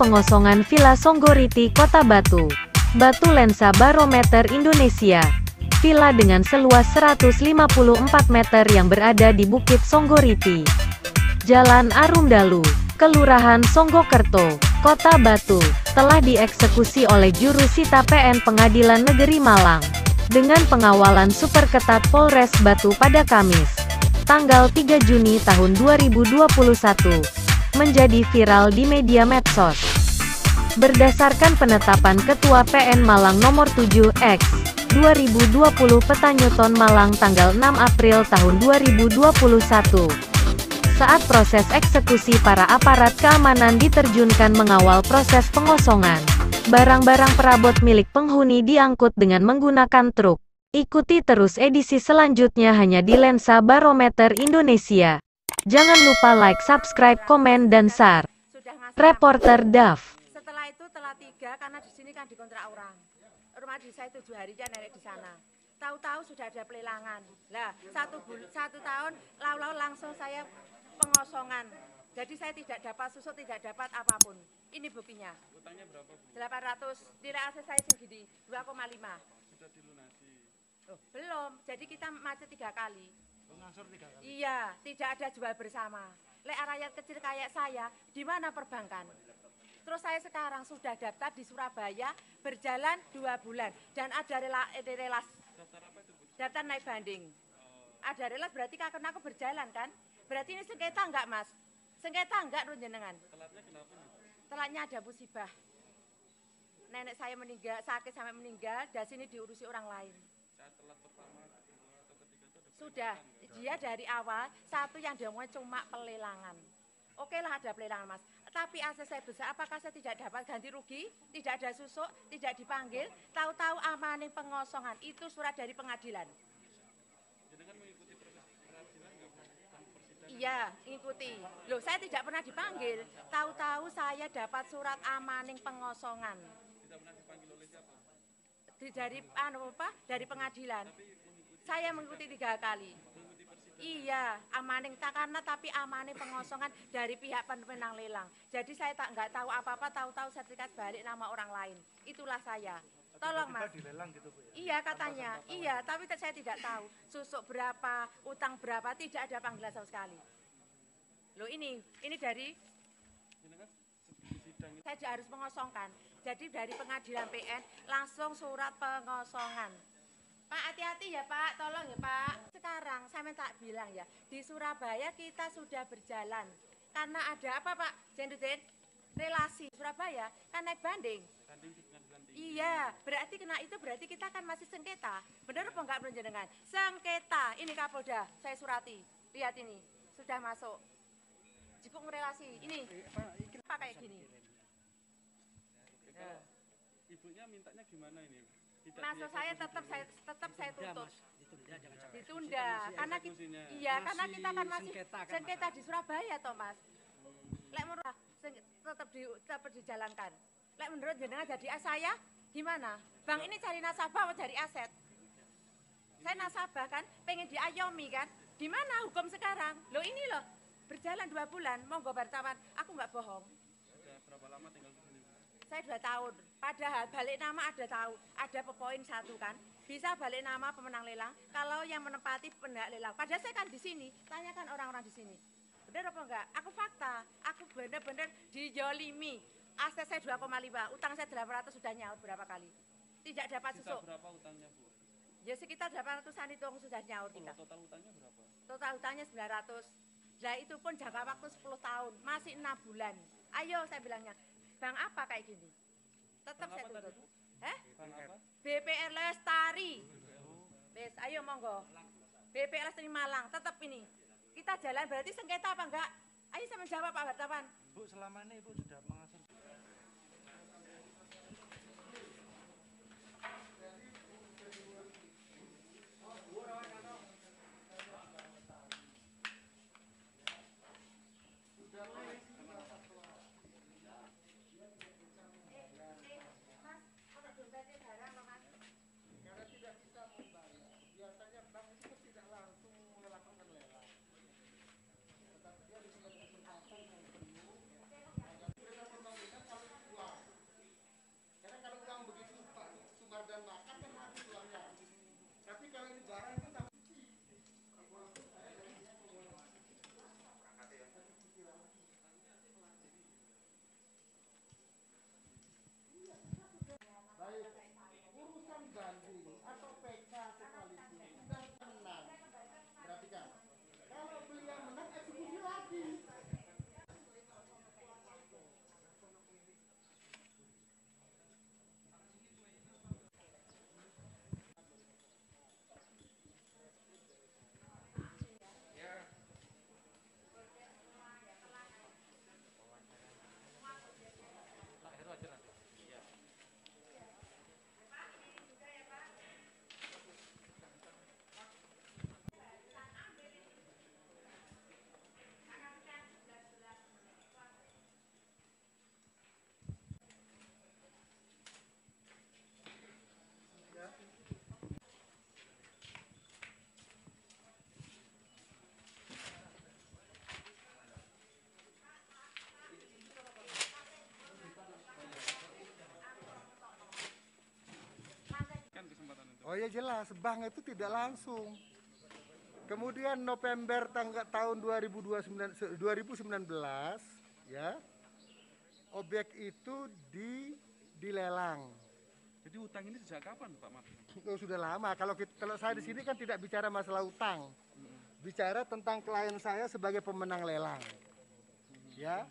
pengosongan Villa Songgoriti, Kota Batu. Batu Lensa Barometer Indonesia. Villa dengan seluas 154 meter yang berada di Bukit Songgoriti, Jalan Arumdalu, Kelurahan Songgokerto, Kota Batu, telah dieksekusi oleh juru sita PN Pengadilan Negeri Malang, dengan pengawalan super ketat Polres Batu pada Kamis, tanggal 3 Juni tahun 2021, menjadi viral di media medsos. Berdasarkan penetapan Ketua PN Malang Nomor 7 X 2020 Petanyuton Malang tanggal 6 April tahun 2021, saat proses eksekusi para aparat keamanan diterjunkan mengawal proses pengosongan, barang-barang perabot milik penghuni diangkut dengan menggunakan truk. Ikuti terus edisi selanjutnya hanya di Lensa Barometer Indonesia. Jangan lupa like, subscribe, komen, dan share. Reporter DAF. Setelah itu telah 3 karena di sini kan dikontrak orang. Rumah di saya 7 hari aja nenek di sana. Tahu-tahu sudah ada pelelangan. Lah, satu tahun lalu langsung saya pengosongan. Jadi saya tidak dapat susu, tidak dapat apapun. Ini buktinya. Utangnya berapa, Bu? 800. Nilai aset saya segini 2,5. Sudah dilunasi. Oh, belum. Jadi kita macet 3 kali. Mengangsur 3 kali. Iya, tidak ada jual bersama. Lek rakyat kecil kayak saya, di mana perbankan? Terus saya sekarang sudah daftar di Surabaya, berjalan 2 bulan. Dan ada relas. Daftar apa itu, Bu? Daftar naik banding. Ada relas berarti karena aku berjalan kan? Berarti ini sengketa enggak, Mas? Sengketa enggak, Runjenengan? Telatnya kenapa, Bu? Telatnya ada musibah. Nenek saya meninggal, sakit sampai meninggal, dan sini diurusi orang lain. Saat telat pertama, kedua, atau ketiga itu ada Sudah, dia dari awal, satu yang dia mau cuma pelelangan. Oke lah ada pelelangan, Mas. Tapi aset saya besar, apakah saya tidak dapat ganti rugi? Tidak ada susuk, tidak dipanggil, tahu-tahu amaning pengosongan. Itu surat dari pengadilan. Jadi kan mengikuti proses peradilan nggak, Bu? Persidangan. Iya, ikuti. Loh, saya tidak pernah dipanggil. Tahu-tahu saya dapat surat amaning pengosongan. Tidak pernah dipanggil oleh siapa? Dari pengadilan. Saya mengikuti 3 kali. Iya, amaning takana tapi amaning pengosongan dari pihak pemenang lelang. Jadi saya nggak tahu apa-apa, tahu-tahu sertifikat balik nama orang lain. Itulah saya. Tolong, Mas. Dilelang gitu, Bu, ya? Iya katanya, iya, tapi saya tidak tahu susuk berapa, utang berapa, tidak ada panggilan sama sekali. Loh ini dari Ini kan sebelum sidang itu saya harus mengosongkan. Jadi dari pengadilan PN langsung surat pengosongan. Pak, hati-hati ya Pak, tolong ya Pak. Sekarang saya minta bilang ya, di Surabaya kita sudah berjalan. Karena ada apa Pak? Jenduten, relasi Surabaya kan naik banding. banding di pengadilan tinggi. Iya, berarti kita kan masih sengketa. Benar apa enggak Jenengan? Sengketa. Ini Kapolda, saya surati. Lihat ini, sudah masuk. Jipung relasi. Ini. Apa kayak gini? Kalau ibunya mintanya gimana ini? Tidak Maksud saya tetap saya tutup. Ditunda. Karena eksekusinya. karena kita kan masih sengketa di Surabaya toh, Mas. Lek menurut tetap dijalankan. Lek menurut jenengan jadi saya gimana? Bang ini cari nasabah atau cari aset? Saya nasabah kan, pengen diayomi kan? Di mana hukum sekarang? Loh ini loh, berjalan 2 bulan, monggo wartawan, aku nggak bohong. Sudah berapa lama tinggal di sini, Bu? Saya 2 tahun, padahal balik nama ada poin 1 kan? Bisa balik nama pemenang lelang, kalau yang menempati pendak lelang. Padahal saya kan di sini, tanyakan orang-orang di sini. Benar apa enggak? Aku fakta, aku benar-benar dijolimi. Aset saya 2,5, utang saya 800 sudah nyaut berapa kali. Tidak dapat Sisa susuk. berapa utangnya, Bu? Ya sekitar 800-an itu sudah nyaut kita. Total utangnya berapa? Total utangnya 900. Nah itu pun jangka waktu 10 tahun, masih 6 bulan. Ayo saya bilangnya, bang apa kayak gini? Tetap Bang saya apa tadi, tutup. Bu? Bang apa? BPR Lestari. Wes, ayo monggo. BPR Lestari Malang, tetap ini. Kita jalan berarti sengketa apa enggak? Ayo saya menjawab Pak wartawan. Bu, selama ini Ibu sudah mengasur. Oh ya jelas, bank itu tidak langsung. Kemudian November tahun 2019 ya, objek itu dilelang. Jadi utang ini sejak kapan Pak Mat? Oh, sudah lama. Kalau saya di sini kan tidak bicara masalah utang, bicara tentang klien saya sebagai pemenang lelang. Ya,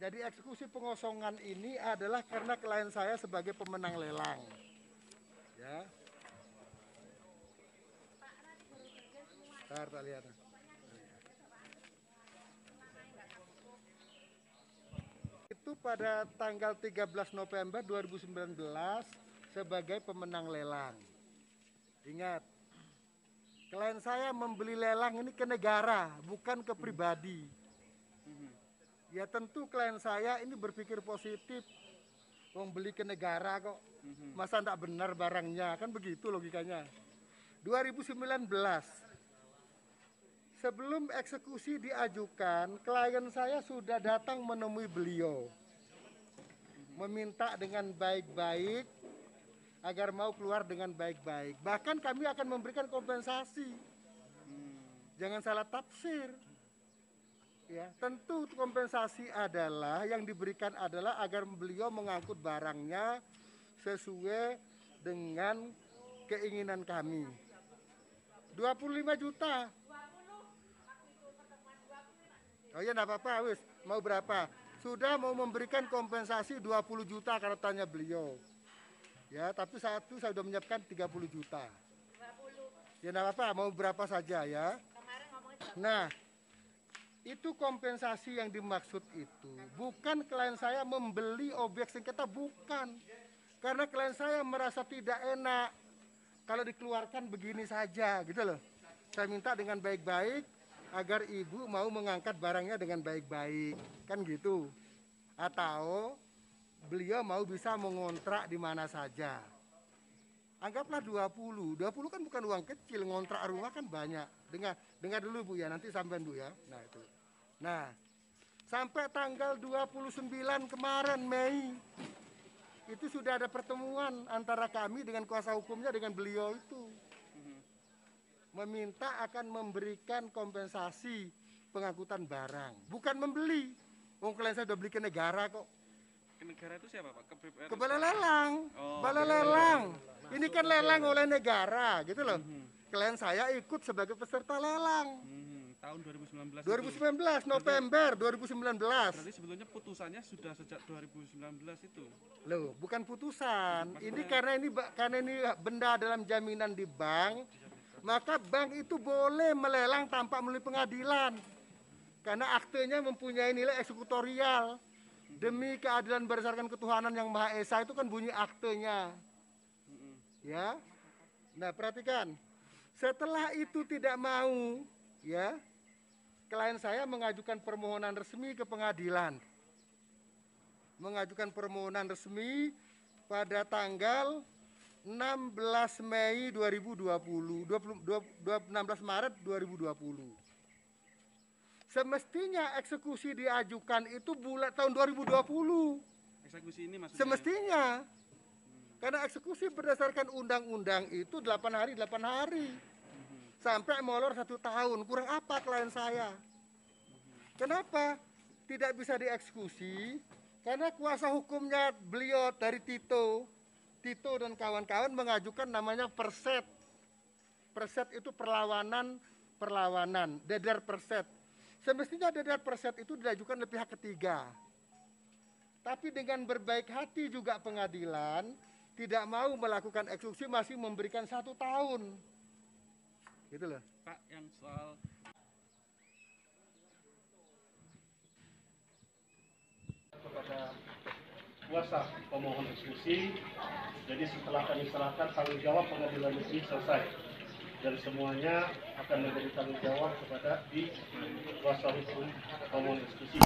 jadi eksekusi pengosongan ini adalah karena klien saya sebagai pemenang lelang. Ya. Bentar, tak lihat. Itu pada tanggal 13 November 2019 sebagai pemenang lelang. Ingat, klien saya membeli lelang ini ke negara, bukan ke pribadi. Ya tentu klien saya ini berpikir positif, membeli ke negara kok. Masa tidak benar barangnya, kan begitu logikanya. 2019, sebelum eksekusi diajukan, klien saya sudah datang menemui beliau. Meminta dengan baik-baik, agar mau keluar dengan baik-baik. Bahkan kami akan memberikan kompensasi. Jangan salah tafsir. Ya, tentu kompensasi adalah, yang diberikan adalah agar beliau mengangkut barangnya sesuai dengan keinginan kami. 25 juta. Oh ya, enggak apa-apa, wis. Mau berapa? Sudah mau memberikan kompensasi 20 juta kalau tanya beliau. Ya, tapi saat itu saya sudah menyiapkan 30 juta. 20. Ya enggak apa-apa, mau berapa saja ya. Nah, itu kompensasi yang dimaksud itu. Bukan klien saya membeli objek sengketa, bukan. Karena klien saya merasa tidak enak kalau dikeluarkan begini saja, gitu loh. Saya minta dengan baik-baik, agar ibu mau mengangkat barangnya dengan baik-baik, kan gitu. Atau beliau mau bisa mengontrak di mana saja. Anggaplah 20 kan bukan uang kecil, ngontrak rumah kan banyak. Dengar dulu Bu ya, nanti sampean Bu ya. Nah itu. Nah, sampai tanggal 29 kemarin Mei, itu sudah ada pertemuan antara kami dengan kuasa hukumnya dengan beliau itu. Meminta akan memberikan kompensasi pengangkutan barang, bukan membeli. Klien saya sudah beli ke negara kok. Ke negara itu siapa Pak? Ke balai lelang. Oh, balai lelang. Ini kan lelang oleh negara, gitu loh. Klien saya ikut sebagai peserta lelang. Tahun 2019. 2019 November 2019. Berarti sebetulnya putusannya sudah sejak 2019 itu. Loh, bukan putusan. Ini karena ini benda dalam jaminan di bank. Maka bank itu boleh melelang tanpa melalui pengadilan. Karena aktenya mempunyai nilai eksekutorial. Demi keadilan berdasarkan ketuhanan yang Maha Esa, itu kan bunyi aktenya. Ya. Nah, perhatikan. Setelah itu tidak mau, ya, klien saya mengajukan permohonan resmi ke pengadilan. Mengajukan permohonan resmi pada tanggal 16 Mei 2020, 16 Maret 2020. Semestinya eksekusi diajukan itu tahun 2020. Eksekusi ini maksudnya? Semestinya. Karena eksekusi berdasarkan undang-undang itu 8 hari. Sampai molor 1 tahun. Kurang apa klien saya? Kenapa tidak bisa dieksekusi? Karena kuasa hukumnya beliau dari Tito dan kawan-kawan mengajukan namanya perset. Perset itu perlawanan, dedar perset. Semestinya dedar perset itu diajukan oleh pihak ketiga. Tapi dengan berbaik hati juga pengadilan tidak mau melakukan eksekusi, masih memberikan 1 tahun. Gitu loh. Pak, yang soal kepada kuasa pemohon eksekusi. Jadi setelah kami serahkan, tanggung jawab pengadilan negeri selesai, dan semuanya akan menjadi tanggung jawab kepada di kuasa hukum pemohon eksekusi.